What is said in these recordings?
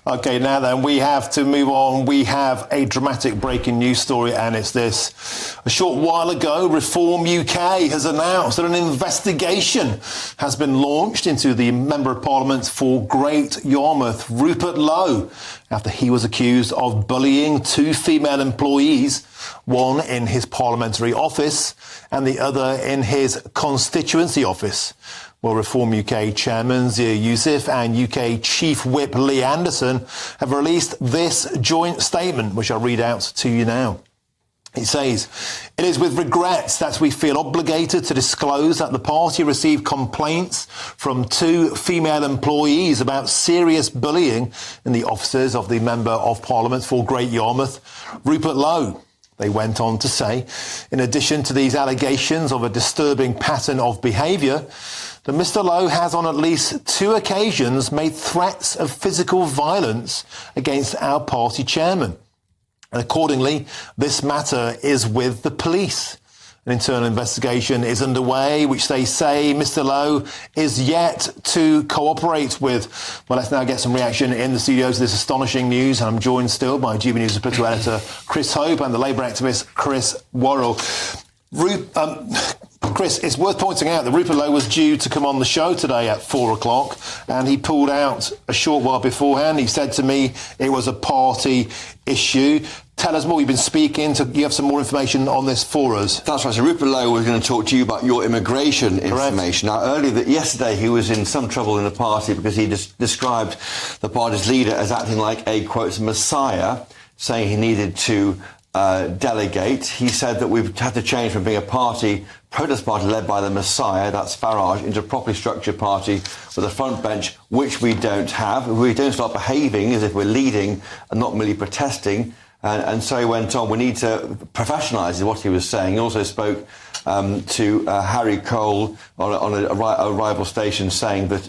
OK, now then, we have to move on. We have a dramatic breaking news story, and it's this. A short while ago, Reform UK has announced that an investigation has been launched into the Member of Parliament for Great Yarmouth, Rupert Lowe, after he was accused of bullying two female employees, one in his parliamentary office and the other in his constituency office. Well, Reform UK Chairman Zia Youssef and UK Chief Whip Lee Anderson have released this joint statement, which I'll read out to you now. It says, "It is with regret that we feel obligated to disclose that the party received complaints from two female employees about serious bullying in the offices of the Member of Parliament for Great Yarmouth, Rupert Lowe." They went on to say, in addition to these allegations of a disturbing pattern of behaviour, that Mr Lowe has on at least two occasions made threats of physical violence against our party chairman. And accordingly, this matter is with the police. An internal investigation is underway, which they say Mr Lowe is yet to cooperate with. Well, let's now get some reaction in the studios to this astonishing news. I'm joined still by GBNews political editor Chris Hope and the Labour activist Chris Worrell. Chris, it's worth pointing out that Rupert Lowe was due to come on the show today at 4 o'clock and he pulled out a short while beforehand. He said to me it was a party issue. Tell us more. You've been speaking. You have some more information on this for us. That's right. So Rupert Lowe was going to talk to you about your immigration information. Correct. Now, yesterday he was in some trouble in the party because he described the party's leader as acting like a, quote, messiah, saying he needed to delegate. He said that we've had to change from being a protest party led by the Messiah, that's Farage, into a properly structured party with a front bench, which we don't have. If we don't start behaving as if we're leading and not merely protesting. And so he went on, we need to professionalise, is what he was saying. He also spoke to Harry Cole on a rival station, saying that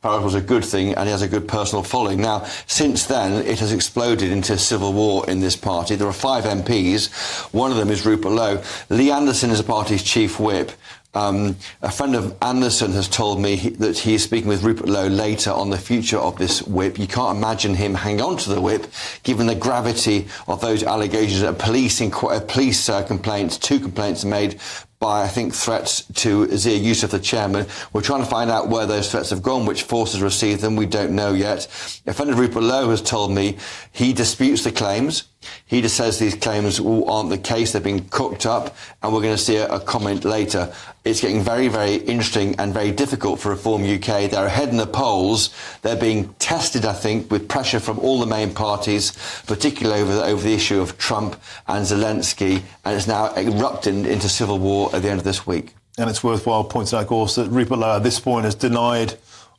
Farage was a good thing and he has a good personal following. Now, since then, it has exploded into civil war in this party. There are 5 MPs. One of them is Rupert Lowe. Lee Anderson is the party's chief whip. A friend of Anderson has told me that he is speaking with Rupert Lowe later on the future of this whip. You can't imagine him hang on to the whip, given the gravity of those allegations. Police complaints, 2 complaints made by, I think, threats to Zia Youssef, the chairman. We're trying to find out where those threats have gone, which forces received them. We don't know yet. A friend of Rupert Lowe has told me he disputes the claims. He just says these claims aren't the case. They've been cooked up, and we're going to see a comment later. It's getting very, very interesting and very difficult for Reform UK. They're ahead in the polls. They're being tested, I think, with pressure from all the main parties, particularly over the issue of Trump and Zelensky, and it's now erupting into civil war at the end of this week. And it's worthwhile pointing out, of course, that Rupert Lowe at this point has denied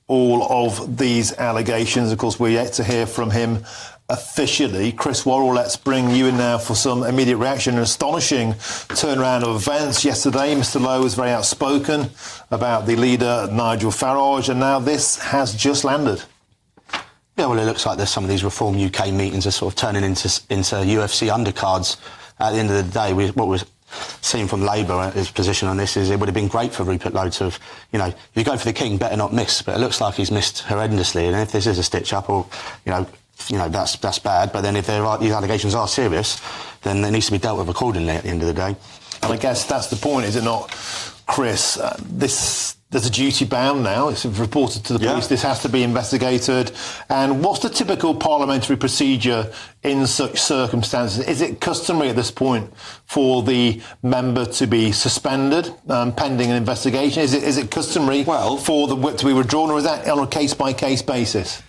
all of these allegations. Of course, we're yet to hear from him officially. Chris Worrell, let's bring you in now for some immediate reaction. An astonishing turnaround of events. Yesterday, Mr Lowe was very outspoken about the leader, Nigel Farage, and now this has just landed. Yeah, well, it looks like there's some of these Reform UK meetings are sort of turning into UFC undercards. At the end of the day, what we're seeing from Labour, his position on this is it would have been great for Rupert Lowe to have, if you go for the king, better not miss. But it looks like he's missed horrendously. And if this is a stitch-up or, that's bad. But then if these allegations are serious, then it needs to be dealt with accordingly at the end of the day. And I guess that's the point, is it not, Chris? There's a duty bound now. It's reported to the police. Yeah. This has to be investigated. And what's the typical parliamentary procedure in such circumstances? Is it customary at this point for the member to be suspended pending an investigation? Is it customary for the whip to be withdrawn, or is that on a case-by-case basis?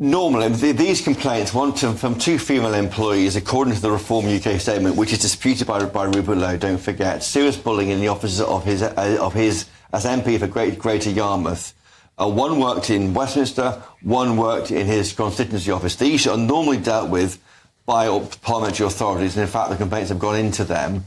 Normally, these complaints from 2 female employees, according to the Reform UK statement, which is disputed by Rupert Lowe, don't forget, serious bullying in the offices of his as MP for Greater Yarmouth. One worked in Westminster, one worked in his constituency office. These are normally dealt with by parliamentary authorities, and in fact the complaints have gone into them.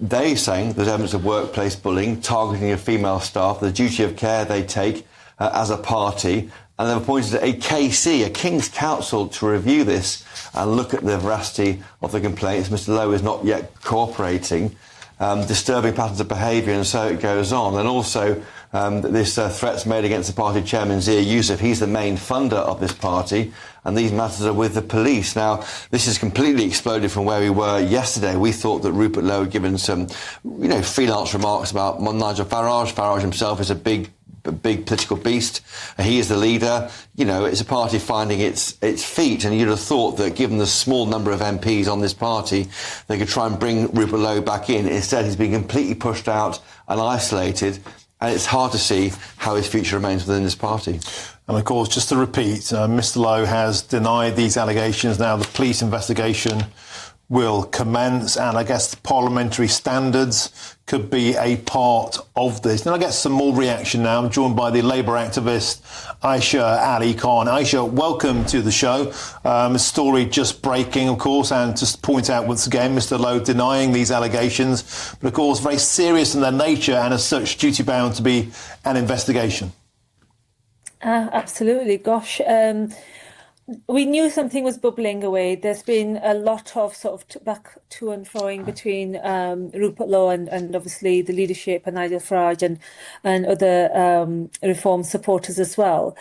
They're saying there's evidence of workplace bullying, targeting of female staff, the duty of care they take as a party, and they've appointed a KC, a King's Counsel, to review this and look at the veracity of the complaints. Mr Lowe is not yet cooperating. Disturbing patterns of behaviour, and so it goes on. And also, This threats made against the party chairman, Zia Youssef. He's the main funder of this party, and these matters are with the police. Now, this has completely exploded from where we were yesterday. We thought that Rupert Lowe had given some, freelance remarks about Nigel Farage. Farage himself is a big political beast. He is the leader. It's a party finding its feet, and you'd have thought that given the small number of MPs on this party, they could try and bring Rupert Lowe back in. Instead, he's been completely pushed out and isolated, and it's hard to see how his future remains within this party. And of course, just to repeat, Mr. Lowe has denied these allegations. Now the police investigation will commence, and I guess the parliamentary standards could be a part of this. Now I get some more reaction now. I'm joined by the Labour activist Aisha Ali Khan. Aisha, welcome to the show. A story just breaking, of course, and just to point out once again, Mr. Lowe denying these allegations, but of course very serious in their nature and as such duty bound to be an investigation. Absolutely. Gosh, we knew something was bubbling away. There's been a lot of sort of back to and froing between Rupert Lowe and obviously the leadership and Nigel Farage and other reform supporters as well.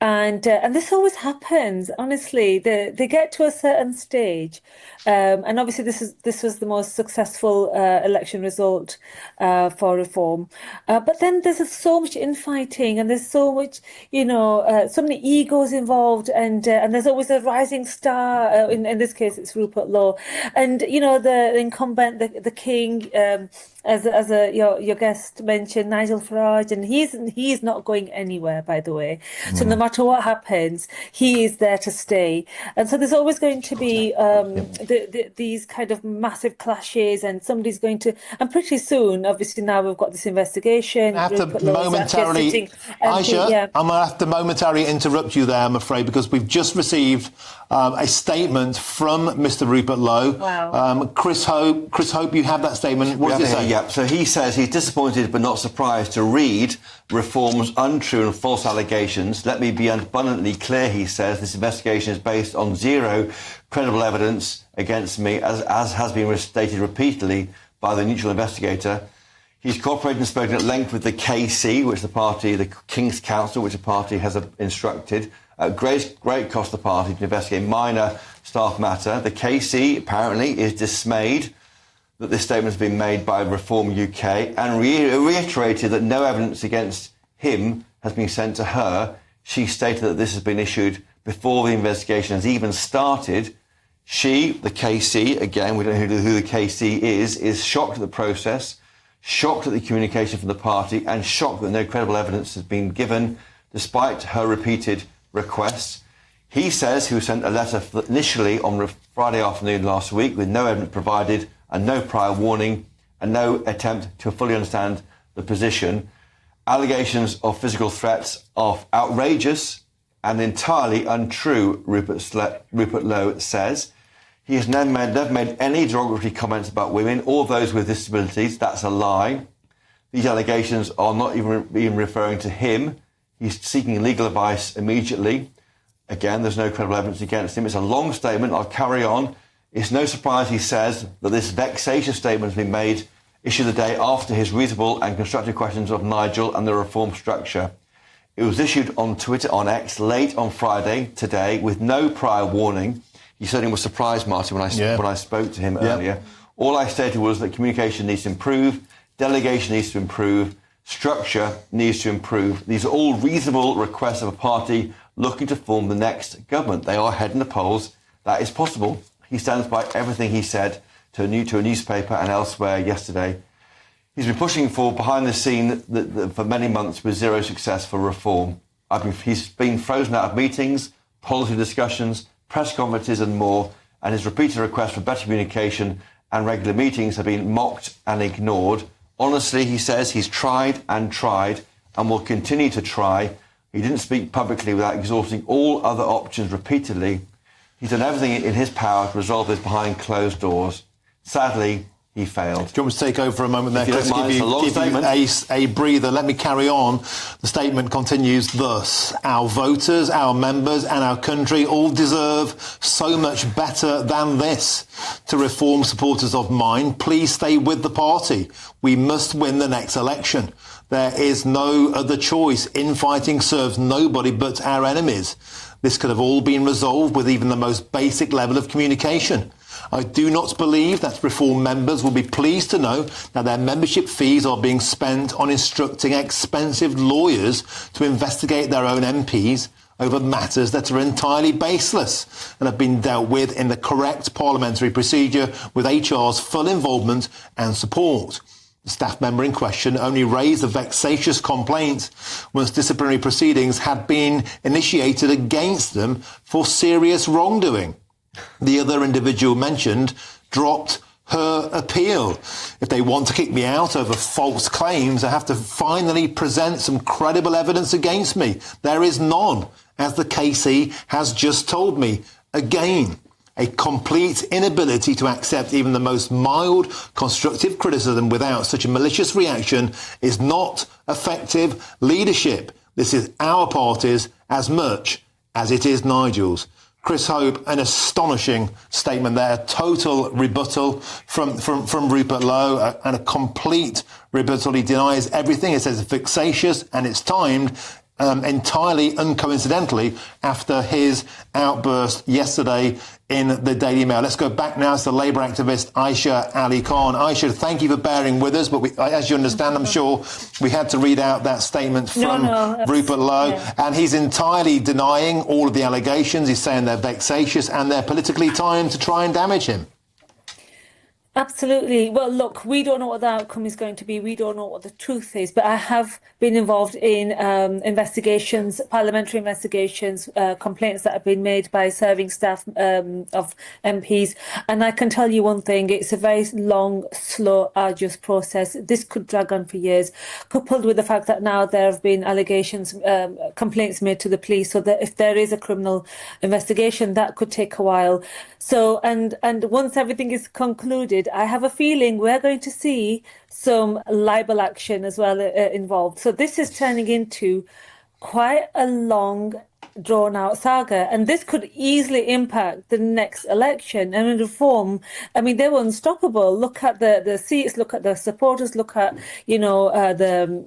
And this always happens. Honestly, they get to a certain stage, and obviously this was the most successful election result for reform. But then there's so much infighting, and there's so much, so many egos involved, and there's always a rising star. In this case, it's Rupert Lowe, and the incumbent, the king. As your guest mentioned, Nigel Farage, and he's not going anywhere, by the way. So no matter what happens, he is there to stay. And so there's always going to be these kind of massive clashes, and somebody's going to. And pretty soon, obviously, now we've got this investigation. I have to momentarily, Aisha, I'm going to have to momentarily interrupt you there, I'm afraid, because we've just received a statement from Mr. Rupert Lowe. Wow. Chris Hope, you have that statement. What does it say? Yeah, so he says he's disappointed but not surprised to read Reform's untrue and false allegations. Let me be abundantly clear, he says. This investigation is based on zero credible evidence against me, as has been stated repeatedly by the neutral investigator. He's cooperated and spoken at length with the KC, which the party, the King's Council, which the party has instructed, at great cost to the party to investigate minor staff matter. The KC, apparently, is dismayed that this statement has been made by Reform UK and reiterated that no evidence against him has been sent to her. She stated that this has been issued before the investigation has even started. She, the KC, again, we don't know who the KC is shocked at the process, shocked at the communication from the party, and shocked that no credible evidence has been given despite her repeated requests. He says he was sent a letter initially on Friday afternoon last week with no evidence provided and no prior warning and no attempt to fully understand the position. Allegations of physical threats are outrageous and entirely untrue, Rupert Lowe says. He has never made any derogatory comments about women or those with disabilities. That's a lie. These allegations are not even referring to him. He's seeking legal advice immediately. Again, there's no credible evidence against him. It's a long statement. I'll carry on. It's no surprise, he says, that this vexatious statement has been made, issued the day after his reasonable and constructive questions of Nigel and the reform structure. It was issued on Twitter, on X, late on Friday, today, with no prior warning. He certainly was surprised, Martin, when I spoke to him earlier. All I stated was that communication needs to improve, delegation needs to improve, structure needs to improve. These are all reasonable requests of a party looking to form the next government. They are ahead in the polls. That is possible. He stands by everything he said to a newspaper and elsewhere yesterday. He's been pushing for behind the scene for many months with zero success for reform. He's been frozen out of meetings, policy discussions, press conferences and more, and his repeated requests for better communication and regular meetings have been mocked and ignored. Honestly, he says he's tried and will continue to try. He didn't speak publicly without exhausting all other options repeatedly. He's done everything in his power to resolve this behind closed doors. Sadly, he failed. Do you want me to take over for a moment there, Chris? Give you a breather. Let me carry on. The statement continues thus. Our voters, our members and our country all deserve so much better than this. To reform supporters of mine, please stay with the party. We must win the next election. There is no other choice. Infighting serves nobody but our enemies. This could have all been resolved with even the most basic level of communication. I do not believe that Reform members will be pleased to know that their membership fees are being spent on instructing expensive lawyers to investigate their own MPs over matters that are entirely baseless and have been dealt with in the correct parliamentary procedure with HR's full involvement and support. The staff member in question only raised a vexatious complaint once disciplinary proceedings had been initiated against them for serious wrongdoing. The other individual mentioned dropped her appeal. If they want to kick me out over false claims, I have to finally present some credible evidence against me. There is none, as the KC has just told me. Again, a complete inability to accept even the most mild constructive criticism without such a malicious reaction is not effective leadership. This is our party's as much as it is Nigel's. Chris Hope, an astonishing statement there, total rebuttal from Rupert Lowe, and a complete rebuttal. He denies everything. He says it's vexatious and it's timed entirely uncoincidentally after his outburst yesterday in the Daily Mail. Let's go back now to the Labour activist Aisha Ali Khan. Aisha, thank you for bearing with us, but as you understand, I'm sure we had to read out that statement from Rupert Lowe, and he's entirely denying all of the allegations. He's saying they're vexatious and they're politically timed to try and damage him. Absolutely. Well, look, we don't know what the outcome is going to be. We don't know what the truth is. But I have been involved in investigations, parliamentary investigations, complaints that have been made by serving staff of MPs. And I can tell you one thing, it's a very long, slow, arduous process. This could drag on for years, coupled with the fact that now there have been allegations, complaints made to the police. So that if there is a criminal investigation, that could take a while. So, and once everything is concluded, I have a feeling we're going to see some libel action as well involved. So this is turning into quite a long, drawn-out saga, and this could easily impact the next election. And in Reform, I mean, they were unstoppable. Look at the seats, look at the supporters, look at, the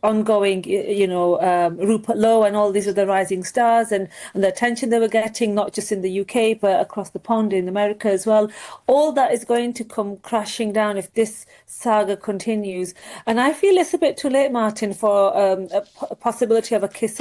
ongoing, Rupert Lowe and all these other rising stars and the attention they were getting, not just in the UK, but across the pond in America as well. All that is going to come crashing down if this saga continues. And I feel it's a bit too late, Martin, for a possibility of a kiss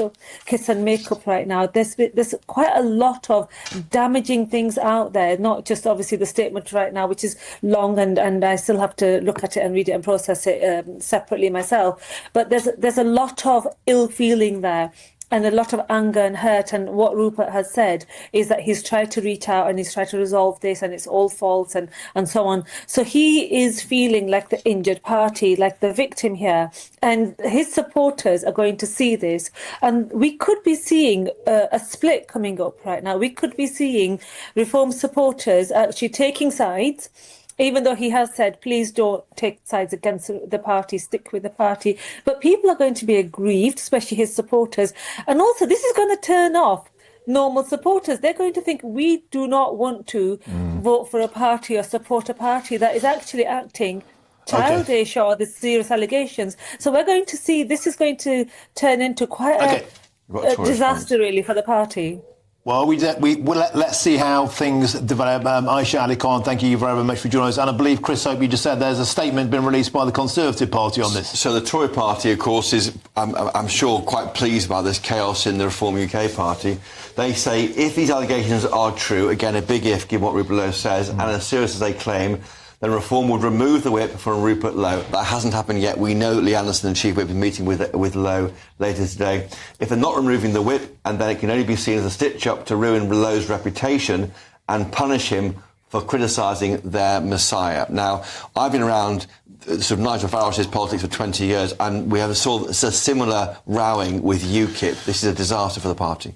and make up right now. There's quite a lot of damaging things out there, not just obviously the statement right now, which is long and I still have to look at it and read it and process it separately myself. But there's a lot of ill feeling there, and a lot of anger and hurt. And what Rupert has said is that he's tried to reach out and he's tried to resolve this and it's all false and so on. So he is feeling like the injured party, like the victim here. And his supporters are going to see this. And we could be seeing a split coming up right now. We could be seeing Reform supporters actually taking sides, even though he has said, please don't take sides against the party, stick with the party. But people are going to be aggrieved, especially his supporters. And also, this is going to turn off normal supporters. They're going to think we do not want to vote for a party or support a party that is actually acting childish or the serious allegations. So we're going to see, this is going to turn into quite a disaster, really, for the party. Well, let's see how things develop. Aisha Ali Khan, thank you very much for joining us. And I believe, Chris Hope, you just said there's a statement been released by the Conservative Party on this. So the Tory Party, of course, is, I'm sure, quite pleased by this chaos in the Reform UK Party. They say if these allegations are true, again, a big if, given what Rupert Lowe says, and as serious as they claim, then Reform would remove the whip from Rupert Lowe. That hasn't happened yet. We know Lee Anderson, the Chief Whip, is meeting with Lowe later today. If they're not removing the whip, and then it can only be seen as a stitch-up to ruin Lowe's reputation and punish him for criticising their messiah. Now, I've been around sort of Nigel Farage's politics for 20 years, and we have saw a similar rowing with UKIP. This is a disaster for the party.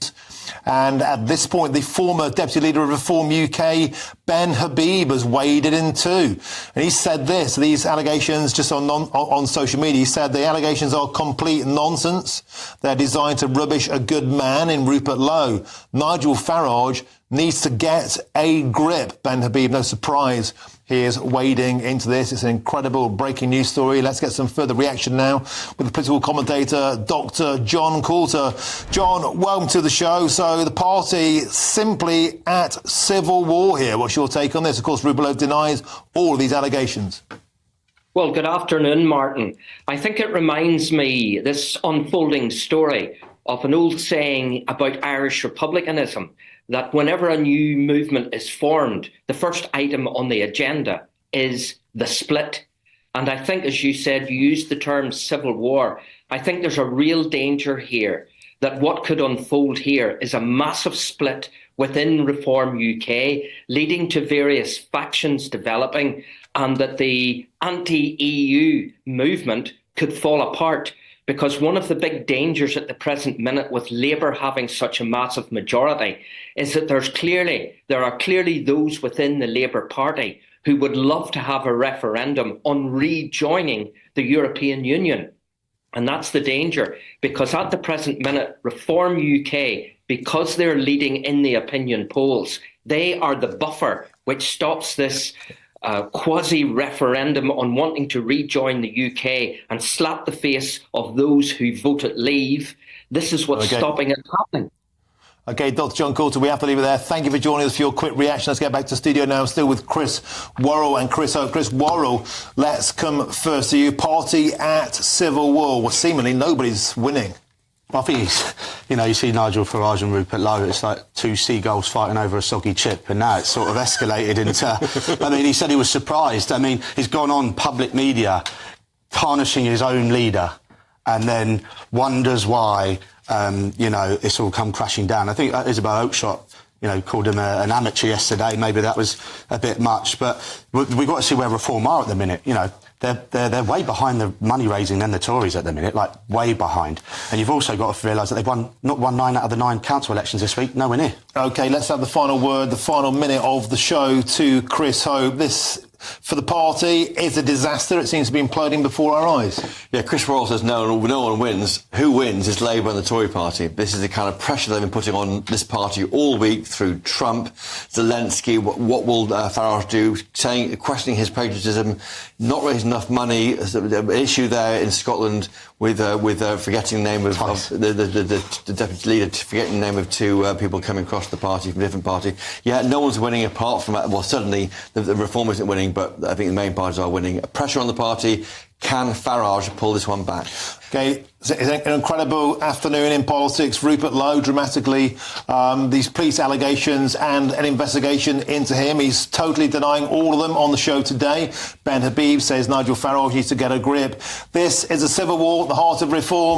And at this point, the former Deputy Leader of Reform UK, Ben Habib, has waded in too. And he said this, these allegations just on social media, he said the allegations are complete nonsense. They're designed to rubbish a good man in Rupert Lowe. Nigel Farage needs to get a grip. Ben Habib, no surprise, he is wading into this. It's an incredible short breaking news story. Let's get some further reaction now with the political commentator, Dr. John Coulter. John, welcome to the show. So the party simply at civil war here. What's your take on this? Of course, Rupert Lowe denies all of these allegations. Well, good afternoon, Martin. I think it reminds me, this unfolding story, of an old saying about Irish republicanism, that whenever a new movement is formed, the first item on the agenda is the split. And I think, as you said, you used the term civil war. I think there's a real danger here that what could unfold here is a massive split within Reform UK, leading to various factions developing, and that the anti-EU movement could fall apart. Because one of the big dangers at the present minute with Labour having such a massive majority is that there are clearly those within the Labour Party who would love to have a referendum on rejoining the European Union. And that's the danger, because at the present minute, Reform UK, because they're leading in the opinion polls, they are the buffer which stops this quasi-referendum on wanting to rejoin the UK and slap the face of those who voted leave. This is what's stopping it happening. OK, Dr. John Coulter, we have to leave it there. Thank you for joining us for your quick reaction. Let's get back to studio now. I'm still with Chris Worrell and Chris Hope. Chris Worrell, let's come first to you. Party at civil war. Well, seemingly nobody's winning. I think you see Nigel Farage and Rupert Lowe, it's like two seagulls fighting over a soggy chip, and now it's sort of escalated into... I mean, he said he was surprised. I mean, he's gone on public media tarnishing his own leader and then wonders why, it's all come crashing down. I think Isabel Oakeshott, called him an amateur yesterday. Maybe that was a bit much, but we've got to see where Reform are at the minute. They're way behind the money raising than the Tories at the minute, like way behind. And you've also got to realise that they've not won 9 out of the 9 council elections this week, nowhere near. OK, let's have the final word, the final minute of the show to Chris Hope. This, for the party, is a disaster. It seems to be imploding before our eyes. Yeah, Chris Worrell says no one wins. Who wins is Labour and the Tory party. This is the kind of pressure they've been putting on this party all week through Trump, Zelensky. What will Farage do? Questioning his patriotism, not raising enough money. An issue there in Scotland with forgetting the name of the deputy leader, forgetting the name of 2 people coming across the party from a different party. Yeah, no one's winning apart from, well, certainly the Reform isn't winning, but I think the main parties are winning. Pressure on the party. Can Farage pull this one back? OK, it's an incredible afternoon in politics. Rupert Lowe, dramatically, these police allegations and an investigation into him. He's totally denying all of them on the show today. Ben Habib says Nigel Farage needs to get a grip. This is a civil war at the heart of reform.